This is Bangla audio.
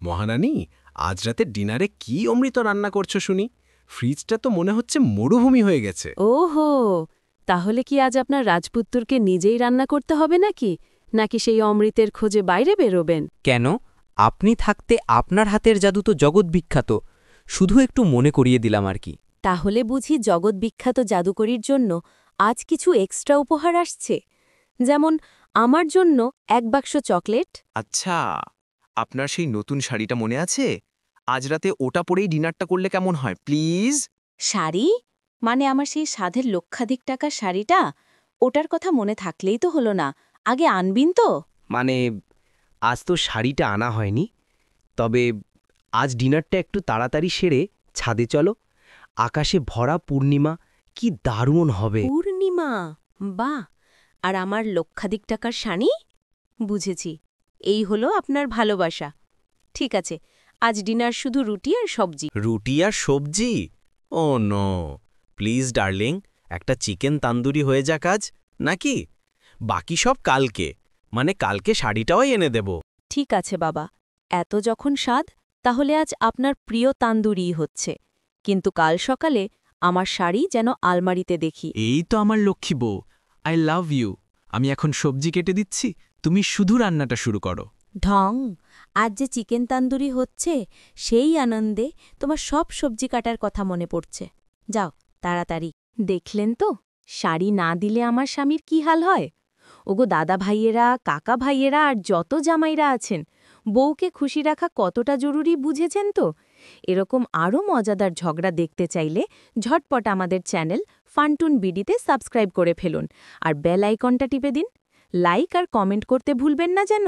মহারানী, আজ রাতে ডিনারে কি অমৃত রান্না করছো শুনি? ফ্রিজটা তো মনে হচ্ছে মরুভূমি হয়ে গেছে। ওহো, তাহলে কি আজ আপনার রাজপুত্তরকে নিজেই রান্না করতে হবে নাকি সেই অমৃতের খোঁজে বাইরে বেরোবেন? কেন? আপনি থাকতে আপনার হাতের জাদু তো জগৎ বিখ্যাত। শুধু একটু মনে করিয়ে দিলাম আর কি। তাহলে বুঝি জগৎবিখ্যাত জাদুকরীর জন্য আজ কিছু এক্সট্রা উপহার আসছে, যেমন আমার জন্য 1 বাক্স চকলেট। আচ্ছা, আপনার সেই নতুন শাড়িটা মনে আছে? আজ রাতে ওটা পরেই ডিনারটা করলে কেমন হয় প্লিজ? শাড়ি? মানে আমার সেই সাধের লক্ষাধিক টাকার শাড়িটা? ওটার কথা মনে থাকলেই তো হলো না, আগে আনবিন তো। মানে আজ তো শাড়িটা আনা হয়নি, তবে আজ ডিনারটা একটু তাড়াতাড়ি সেরে ছাদে চলো। আকাশে ভরা পূর্ণিমা, কি দারুণ হবে। পূর্ণিমা? বাহ! আর আমার লক্ষাধিক টাকার শাড়ি? বুঝেছি, এই হলো আপনার ভালোবাসা। ঠিক আছে, আজ ডিনার শুধু রুটি আর সবজি। রুটি আর সবজি? ও নো, প্লিজ ডার্লিং, একটা চিকেন তান্দুরি হয়ে যাক আজ, নাকি? বাকি সব কালকে, মানে কালকে শাড়িটাও এনে দেব। ঠিক আছে বাবা, এত যখন স্বাদ, তাহলে আজ আপনার প্রিয় তান্দুরিই হচ্ছে। কিন্তু কাল সকালে আমার শাড়ি যেন আলমারিতে দেখি। এই তো আমার লক্ষ্মী বউ, আই লাভ ইউ। আমি এখন সবজি কেটে দিচ্ছি, তুমি শুধু রান্নাটা শুরু করো। ঢং! আজ যে চিকেন তান্দুরি হচ্ছে, সেই আনন্দে তোমার সব সবজি কাটার কথা মনে পড়ছে। যাও তাড়াতাড়ি। দেখলেন তো, শাড়ি না দিলে আমার স্বামীর কি হাল হয়? ওগো দাদা ভাইয়েরা, কাকা ভাইয়েরা আর যত জামাইরা আছেন, বউকে খুশি রাখা কতটা জরুরি বুঝেছেন তো? এরকম আরও মজাদার ঝগড়া দেখতে চাইলে ঝটপট আমাদের চ্যানেল ফান্টুন বিডিতে সাবস্ক্রাইব করে ফেলুন আর বেল আইকনটা টিপে দিন। লাইক আর কমেন্ট করতে ভুলবেন না যেন।